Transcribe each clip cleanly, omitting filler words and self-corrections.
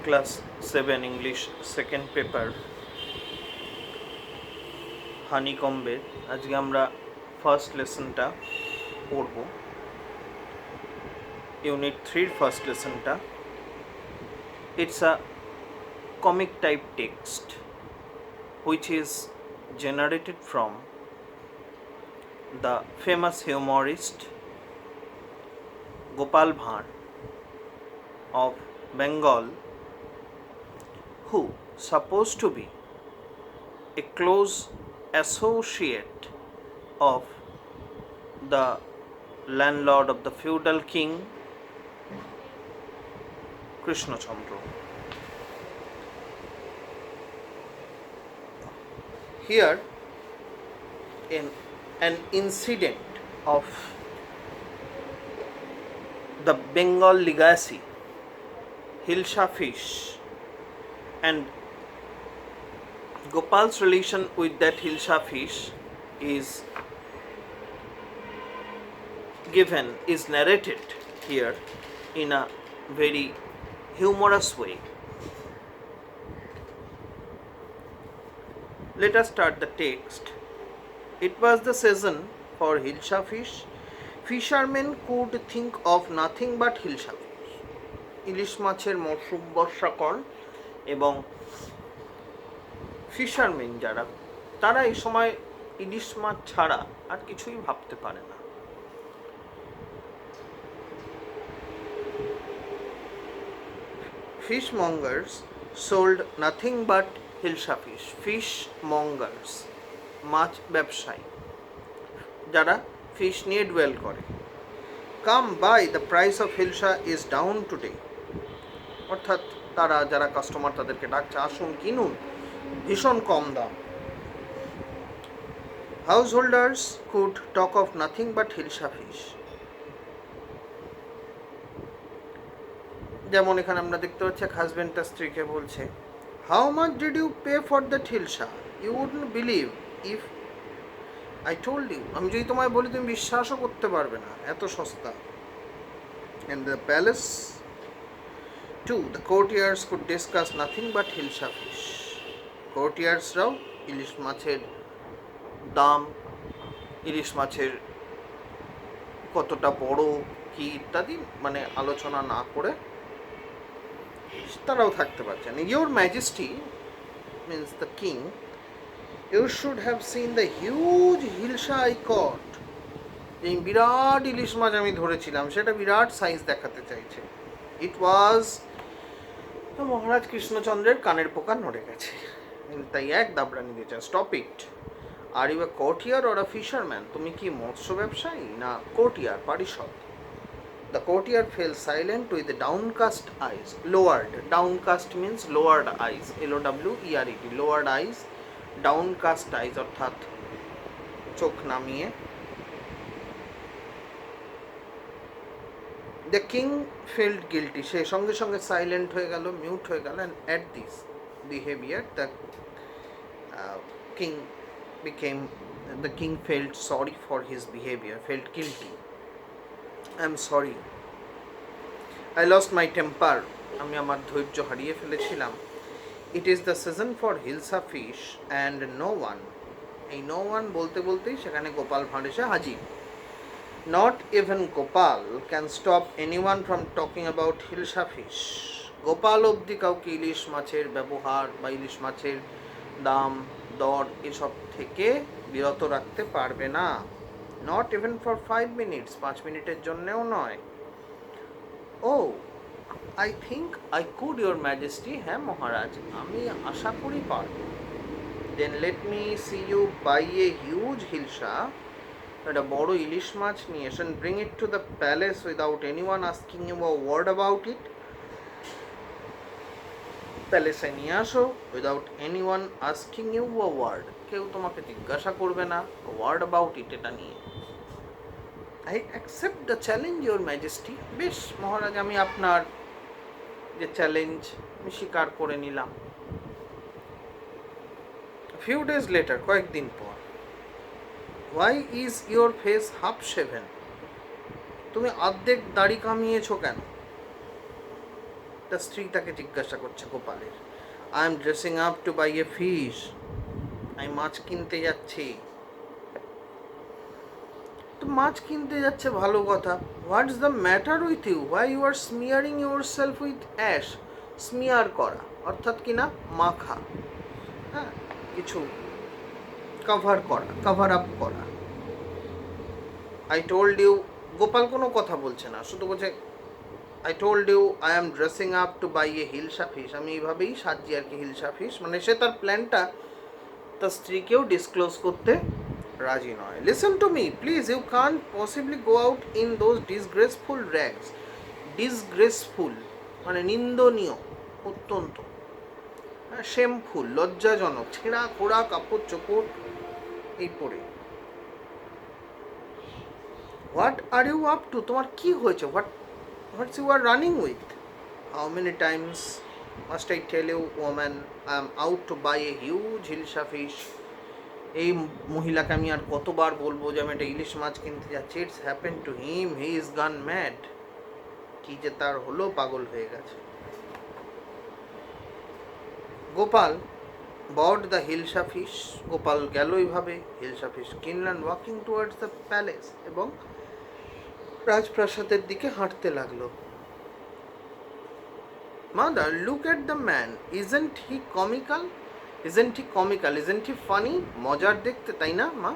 Class 7 English second paper হানিকম্বের আজকে আমরা ফার্স্ট লেসনটা পড়ব। ইউনিট 3 ফার্স্ট লেসনটা। It's a comic type text which is generated from the famous humorist Gopal Bhaঁড় of Bengal, who supposed to be a close associate of the landlord of the feudal king Krishna Chandra. Here, in an incident of the Bengal legacy, Hilsa fish, and Gopal's relation with that Hilsa fish is narrated here in a very humorous way. Let us start the text. It was the season for Hilsa fish. Fishermen could think of nothing but Hilsa fish. ইলিশ মাছের মরশুম বর্ষাকাল এবং fisherman যারা তারা এই সময় ইলিশ মাছ ছাড়া আর কিছুই ভাবতে পারে না। Fishmongers sold nothing but Hilsa fish. Fishmongers মাছ ব্যবসায়ী যারা ফিশ নিয়ে ডুয়েল করে। Come buy, the price of hilsa is down today. অর্থাৎ তারা যারা কাস্টমার তাদেরকে ডাকছে, আসুন কিনুন, ভীষণ কম দাম। House holders could talk of nothing but hilsa fish. যেমন এখানে আমরা দেখতে পাচ্ছি এক হাজব্যান্ড তার স্ত্রীকে বলছে, how much did you pay for that hilsa? You wouldn't believe if I told you, আমি যদি তোমায় বলি তুমি বিশ্বাসও করতে পারবে না, এত সস্তা। In the palace too, the courtiers could discuss nothing but Hilsa fish. কোর্টিয়ার্সরাও ইলিশ মাছের দাম, ইলিশ মাছের কতটা বড় কি ইত্যাদি মানে আলোচনা না করে তারাও থাকতে পারছেন। Your Majesty means the king, you should have seen the huge Hilsa I caught. এই বিরাট ইলিশ মাছ আমি ধরেছিলাম, সেটা বিরাট সাইজ দেখাতে চাইছে। ইট ওয়াজ, মহারাজ কৃষ্ণচন্দ্রের কানের পোকা নড়ে গেছে, তাই এক দাবড়ানি দিয়েছে। Stop it, are you a courtier or a fisherman? তুমি কি মৎস্য ব্যবসায়ী না কোর্টিয়ার, পারিষদ? The courtier fell silent with downcast eyes. Lowered, downcast means lowered eyes, L-O-W-E-R-E-D, lowered eyes, downcast eyes অর্থাৎ চোখ নামিয়ে। The king felt guilty, সে সঙ্গে সঙ্গে সাইলেন্ট হয়ে গেল, মিউট হয়ে গেল। and at this behavior the king felt sorry for his behavior, felt guilty. I am sorry, I lost my temper, আমি আমার ধৈর্য হারিয়ে ফেলেছিলাম। It is the season for Hilsa fish and no one, এই no one বলতে বলতেই সেখানে গোপাল ভাঁড় এসে হাজির। Not even Gopal can stop anyone from talking about Hilsa fish. Gopal অবধি কাউকে ইলিশ মাছের ব্যবহার বা ইলিশ মাছের দাম দর এসব থেকে বিরত রাখতে পারবে না। Not even for 5 minutes, 5 মিনিটের জন্যেও নয়। Oh, I think I could, your majesty. হ্যাঁ মহারাজ, আমি আশা করি পারব। Then let me see you buy a huge Hilsa, একটা বড় ইলিশ মাছ নিয়ে এসে, and bring it to the palace without anyone asking you a word about it. প্যালেসে নিয়ে আসো, without anyone asking you a word, কেউ তোমাকে জিজ্ঞাসা করবে না ওয়ার্ড অ্যাবাউট ইট, এটা নিয়ে। I accept the challenge, your majesty. বেশ মহারাজ, আমি আপনার যে চ্যালেঞ্জ আমি স্বীকার করে নিলাম। ফিউ ডেজ লেটার, কয়েকদিন পর। Why is your face half shaven? তুমি অর্ধেক দাড়ি কামিয়েছো কেন? তার স্ত্রী তাকে জিজ্ঞাসা করছে গোপালের, I am dressing up to buy a fish, আমি মাছ কিনতে যাচ্ছি। তো মাছ কিনতে যাচ্ছে ভালো কথা, what's the matter with you, why you are smearing yourself with ash, smear করা অর্থাৎ কিনা মাখা, হ্যাঁ, কিছু কভার করা, কভার আপ করা। আই টোল্ড ইউ, গোপাল কোনো কথা বলছে না, শুধু বলছে I told you I am dressing up to buy a hilsa fish, আমি এইভাবেই সাজি আর কি হিলসা ফিশ, মানে সে তার প্ল্যানটা তার স্ত্রীকেও ডিসক্লোজ করতে রাজি নয়। Listen to me please, you can't possibly go out in those disgraceful rags, disgraceful মানে নিন্দনীয়, অত্যন্ত শেমফুল, লজ্জাজনক, ছেঁড়া খোড়া কাপড় চোপড় এই পরে। What are you up to, তোমার কি হয়েছে, what's you are running with, how many times must I tell you woman I am out to buy a huge hilsa fish, এই মহিলাকে আমি আর কতবার বলবো যে আমি একটা ইলিশ মাছ কিনতে যাচ্ছি। It's happen to him, he is গান ম্যাড, কি যে তার হলো, পাগল হয়ে গেছে। গোপাল বট দ্য হিলসা ফিশ, গোপাল গেল এইভাবে হিলসা ফিশ কিনলেন, ওয়াকিং টুয়ার্ডস দ্য প্যালেস, এবং রাজপ্রাসাদের দিকে হাঁটতে লাগলো। Mother look at the man, isn't he comical, isn't he comical, isn't he funny, মজার দেখতে তাই না মা?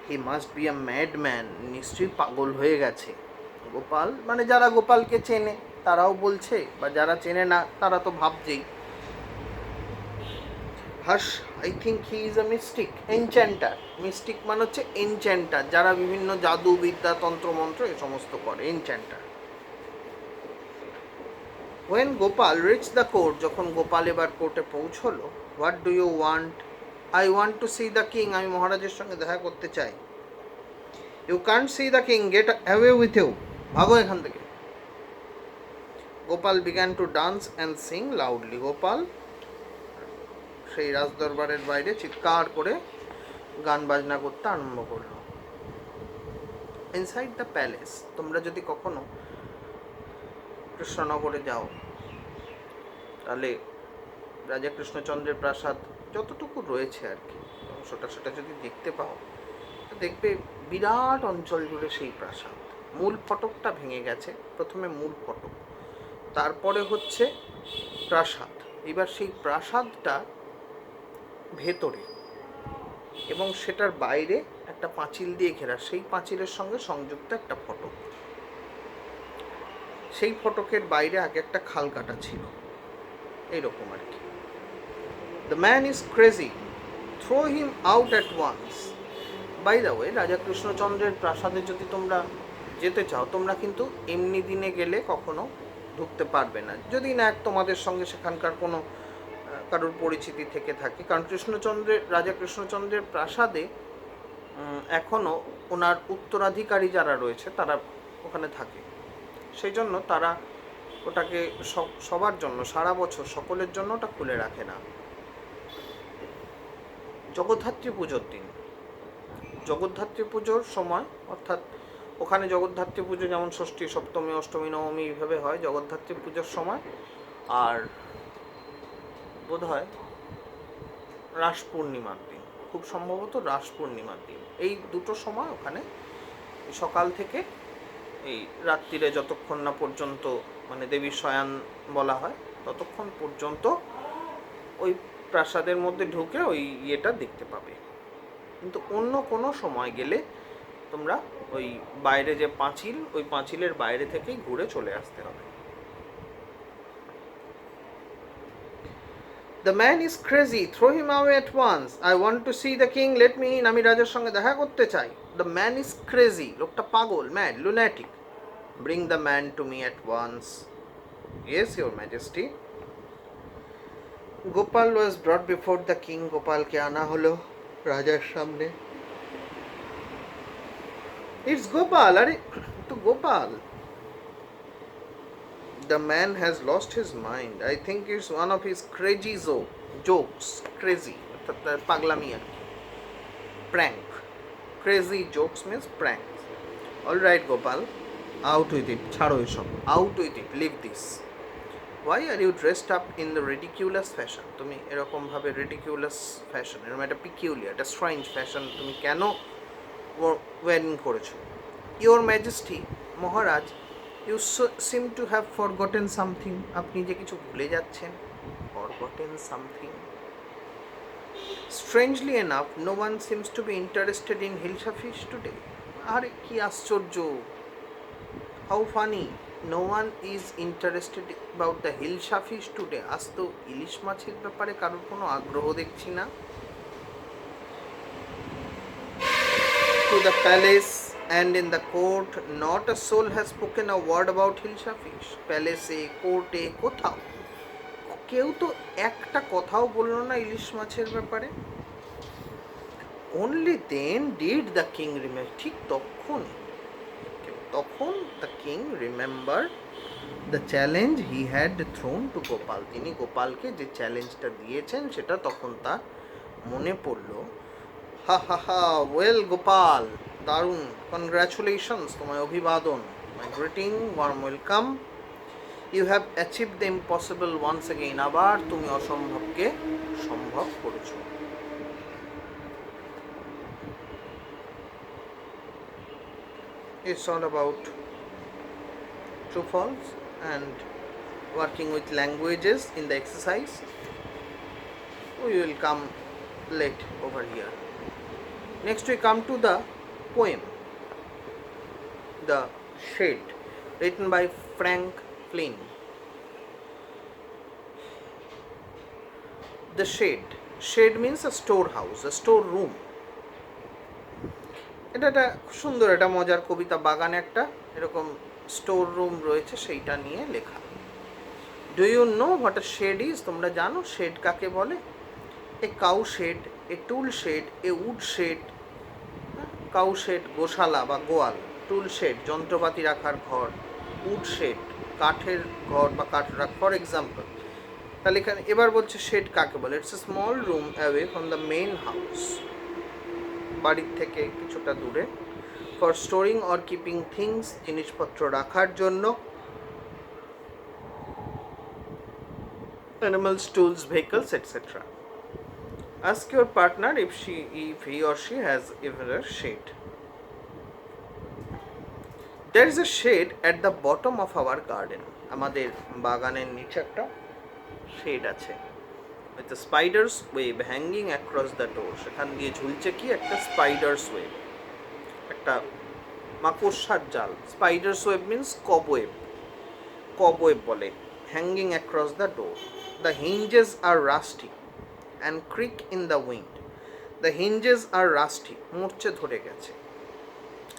He must be a mad man, নিশ্চয়ই পাগল হয়ে গেছে। গোপাল মানে যারা গোপালকে চেনে তারাও বলছে, বা যারা চেনে না তারা তো ভাবছেই। হাস, I think he is a mystic, enchanter, mystic মানে হচ্ছে এনচ্যান্টার, যারা বিভিন্ন জাদু বিদ্যা তন্ত্রমন্ত্র এ সমস্ত করে, enchanter. When Gopal reach the court, যখন গোপাল এবার কোর্টে পৌঁছলো, what do you want, I want to see the king, আমি মহারাজের সঙ্গে দেখা করতে চাই। You can't see the king, get away with you, ভাগো এখান থেকে। Gopal began to dance and sing loudly, Gopal সেই রাজদরবারের বাইরে চিৎকার করে গান বাজনা করতে আরম্ভ করলো। ইনসাইড দ্য প্যালেস, তোমরা যদি কখনো কৃষ্ণনগরে যাও তাহলে রাজা কৃষ্ণচন্দ্রের প্রাসাদ যতটুকু রয়েছে আর কি অংশটা, সেটা যদি দেখতে পাও দেখবে বিরাট অঞ্চল জুড়ে সেই প্রাসাদ। মূল ফটকটা ভেঙে গেছে, প্রথমে মূল ফটক, তারপরে হচ্ছে প্রাসাদ। এবার সেই প্রাসাদটা ভেতরে এবং সেটার বাইরে একটা পাঁচিল দিয়ে ঘেরা, সেই পাঁচিলের সঙ্গে সংযুক্ত একটা ফটক। সেই ফটকের বাইরে আগে একটা খাল কাটা ছিল, এইরকম আর কি। The man is crazy, throw him out at once. By the way, রাজা কৃষ্ণচন্দ্রের প্রাসাদে যদি তোমরা যেতে চাও, তোমরা কিন্তু এমনি দিনে গেলে কখনো ঢুকতে পারবে না, যদি না তোমাদের সঙ্গে সেখানকার কোনো কারোর পরিচিতি থেকে থাকে। কারণ রাজা কৃষ্ণচন্দ্রের প্রাসাদে এখনও ওনার উত্তরাধিকারী যারা রয়েছে তারা ওখানে থাকে, সেই জন্য তারা ওটাকে সবার জন্য সারা বছর সকলের জন্য ওটা খুলে রাখে না। জগদ্ধাত্রী পুজোর দিন, জগদ্ধাত্রী পুজোর সময়, অর্থাৎ ওখানে জগদ্ধাত্রী পুজো যেমন ষষ্ঠী সপ্তমী অষ্টমী নবমী এইভাবে হয়, জগদ্ধাত্রী পুজোর সময় আর বোধ হয় রাস পূর্ণিমার দিন, খুব সম্ভবত রাস পূর্ণিমার দিন, এই দুটো সময় ওখানে সকাল থেকে এই রাত্রিরে যতক্ষণ না পর্যন্ত মানে দেবীর শয়ান বলা হয় ততক্ষণ পর্যন্ত ওই প্রাসাদের মধ্যে ঢুকে ওই ইয়েটা দেখতে পাবে। কিন্তু অন্য কোনো সময় গেলে তোমরা ওই বাইরে যে পাঁচিল, ওই পাঁচিলের বাইরে থেকেই ঘুরে চলে আসতে হবে। The man is crazy, throw him away at once. I want to see the king, let me in. আমি রাজার সঙ্গে দেখা করতে চাই। The man is crazy, লোকটা পাগল, mad, lunatic. Bring the man to me at once. Yes, your majesty. Gopal was brought before the king. গোপালকে আনা হলো রাজার সামনে। It's Gopal, আরে তো Gopal. The man has lost his mind. I think it's one of his crazy jokes. Crazy, অর্থাৎ পাগলামি আর কি, prank. Crazy jokes means pranks. All right, Gopal, out with it. ছাড়ো এসব, out with it. Leave this. Why are you dressed up in the ridiculous fashion? তুমি এরকম ভাবে ridiculous fashion, এরকম একটা peculiar, একটা strange fashion তুমি কেন wearing করেছো? Your Majesty, Maharaj, you seem to have forgotten something. আপনি যে কিছু ভুলে যাচ্ছেন. Forgotten something. Strangely enough, no one seems to be interested in Hilsa fish today. আরে কি আশ্চর্য! How funny! No one is interested about the Hilsa fish today. আজ তো ইলিশ মাছের ব্যাপারে কারোর কোনো আগ্রহ দেখছি না. To the palace and in the court, not a soul has spoken a word about Hilsa fish. প্যালেসে, কোর্টে, কোথাও কেউ তো একটা কথাও বললো না ইলিশ মাছের ব্যাপারে. Only then did the king remember. ঠিক তখন the king remembered the challenge he had thrown to Gopal. তিনি গোপালকে যে চ্যালেঞ্জটা দিয়েছেন সেটা তখন তার মনে পড়লো. হা হা হা, ওয়েল গোপাল, দারুণ, কনগ্রাচুলেশনস, তোমায় অভিবাদন, my greeting, warm welcome. You have achieve the impossible once again. আবার তুমি অসম্ভবকে সম্ভব করেছো. It's all about true false and working with languages in the exercise. We will come late over here. Next we come to the poem The Shade, written by Frank Flynn. The Shade. Shade means a storehouse, a storeroom. এটা একটা সুন্দর, একটা মজার কবিতা. বাগানে একটা এরকম store room রয়েছে, সেইটা নিয়ে লেখা. Do you know what a shed is? তোমরা জানো শেড কাকে বলে? A cow shed, a tool shed, a wood shed. Cow shed গোশালা বা গোয়াল, টুল শেড যন্ত্রপাতি রাখার ঘর, উড শেড কাঠের ঘর বা কাঠ রাখ, ফর এক্সাম্পল. তাহলে এখানে এবার বলছে শেড কাকে বলে? It's a small room away from the main house, বাড়ির থেকে কিছুটা দূরে. For storing or keeping things, জিনিসপত্র রাখার জন্য. Animals, tools, vehicles, etcetera. Ask your partner if he or she has even a shade. There is a shade at the bottom of our garden. আমাদের বাগানের নিচে একটা শেড আছে. With a spider's web hanging across the door. সেখান দিয়ে ঝুলছে কি? একটা স্পাইডারস ওয়েব, একটা মাকড়সার জাল. স্পাইডারস ওয়েব মিন্স কবওয়েব, কবওয়েব বলে. Hanging across the door. The hinges are rusty and creak in the wind. The hinges are rusty, মরচে ধরে গেছে.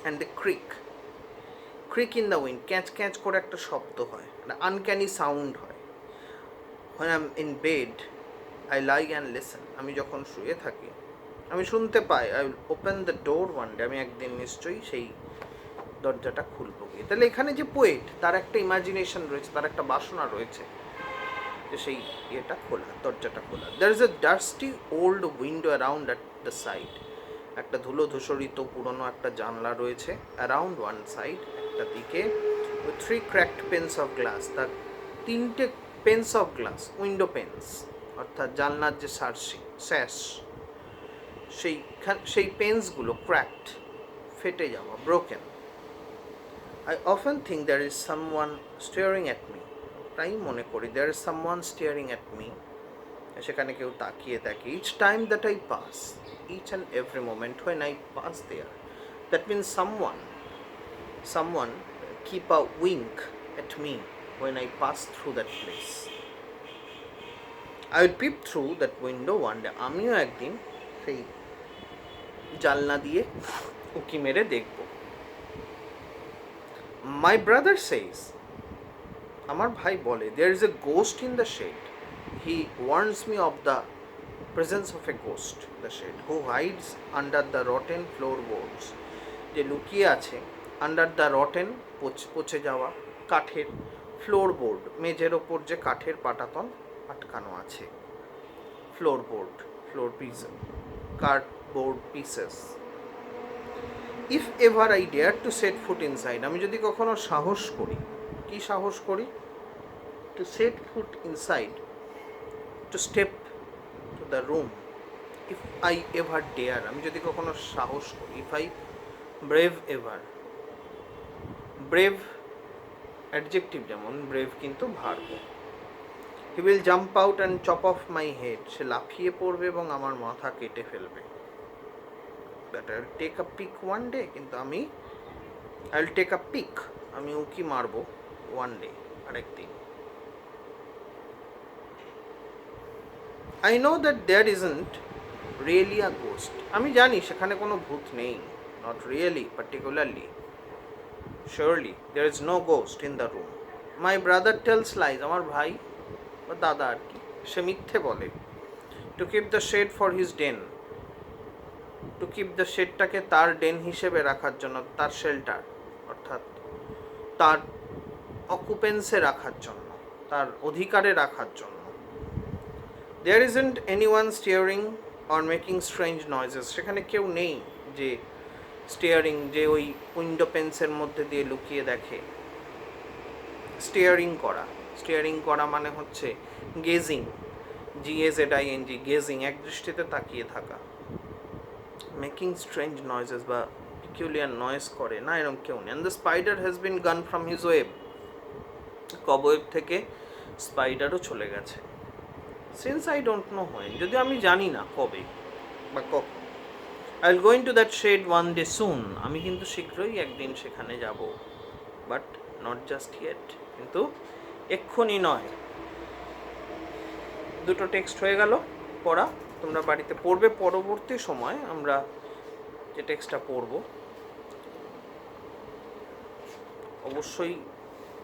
And they creak in the wind, ক্যাঁচ ক্যাঁচ করে একটা শব্দ হয়, একটা আনক্যানি সাউন্ড হয়. When I'm in bed, I lie and listen. আমি যখন শুয়ে থাকি আমি শুনতে পাই. I will open the door one day. আমি একদিন নিশ্চয়ই সেই দরজাটা খুলবো গিয়ে. তাহলে এখানে যে পোয়েট, তার একটা ইমাজিনেশন রয়েছে, তার একটা বাসনা রয়েছে যে সেই ইয়েটা খোলা, দরজাটা খোলা. There is a dusty old window around at the side. একটা ধুলো ধূসরিত পুরনো একটা জানলা রয়েছে. Around one side, একটা দিকে. With 3 cracked panes of glass. তার 3টে panes of glass, window panes, অর্থাৎ জানলার যে স্যাশ, সেই পেন্সগুলো ক্র্যাকড, ফেটে যাওয়া, broken. I often think there is someone staring at me. প্রায়ই মনে করি there is someone staring at me. সেখানে কেউ তাকিয়ে থাকে. Each time that I pass, each and every moment when I pass there. That means someone keep a wink at me when I pass through that place. I will peep through that window one day. আমিও একদিন সেই জানলা দিয়ে উকি মেরে দেখব. My brother says, আমার ভাই বলে, there is a ghost in the shade. He warns me of the presence of a ghost in the shade who hides under the rotten floorboards. যে লুকিয়ে আছে under the rotten, পচে যাওয়া কাঠের ফ্লোরবোর্ড, মেঝের ওপর যে কাঠের পাটাতন আটকানো আছে. Floorboard, floor piece, cardboard pieces. If ever I dare to set foot inside, আমি যদি কখনো সাহস করি, কি সাহস করি? to set foot inside, to step to the room, if I ever dare, আমি যদি কখনো সাহস করি, if I brave ever, brave adjective যেমন, ব্রেভ কিন্তু verb. He will jump out and chop off my head, সে লাফিয়ে পড়বে এবং আমার মাথা কেটে ফেলবে। That I will take a peek one day, কিন্তু আমি I will take a peek, আমি উকি মারবো ওয়ান ডে, আরেকদিন। I know that there isn't really a ghost, আমি জানি সেখানে কোনো ভূত নেই, not really, particularly, surely there is no ghost in the room. My brother tells lies, আমার ভাই বা দাদা আর কি, সে মিথ্যে বলে। To keep the shade for his den, to keep the shade-টাকে তার ডেন হিসেবে রাখার জন্য, তার শেল্টার অর্থাৎ তার অকুপেন্সে রাখার জন্য, তার অধিকারে রাখার জন্য। There isn't anyone staring or making strange noises, সেখানে কেউ নেই যে স্টিয়ারিং, যে ওই উইন্ডো পেন্সের মধ্যে দিয়ে লুকিয়ে দেখে। স্টিয়ারিং করা মানে হচ্ছে গেজিং, GAZING, গেজিং, এক দৃষ্টিতে তাকিয়ে থাকা। মেকিং স্ট্রেঞ্জ নয়েজেস বা পিকুলিয়ার নয়েজ করে না, এরকম কেউ নেই। And the spider has been গান ফ্রম হিজ ওয়েব, কবওয়েব থেকে স্পাইডারও চলে গেছে। Since I don't know when, যদিও আমি জানি না কবে বা কখন। I will go into that shade one day soon, আমি কিন্তু শীঘ্রই একদিন সেখানে যাব, বাট নট জাস্ট ইয়েট, কিন্তু এক্ষুনি নয়। দুটো টেক্সট হয়ে গেল পড়া, তোমরা বাড়িতে পড়বে। পরবর্তী সময় আমরা যে টেক্সটটা পড়ব অবশ্যই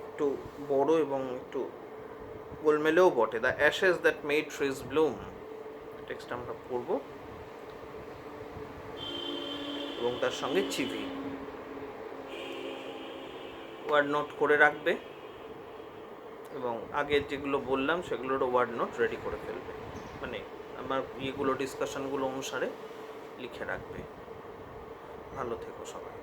একটু বড় এবং একটু গোলমেলেও বটে। The ashes that made trees bloom, টেক্সটটা আমরা পড়ব এবং তার সঙ্গে চিভি ওয়ার্ড নোট করে রাখবে এবং আগের যেগুলো বললাম সেগুলোরও ওয়ার্ড নোট রেডি করে ফেলবে, মানে আমার ইয়েগুলো ডিসকাশনগুলো অনুসারে লিখে রাখবে। ভালো থেকো সবাই।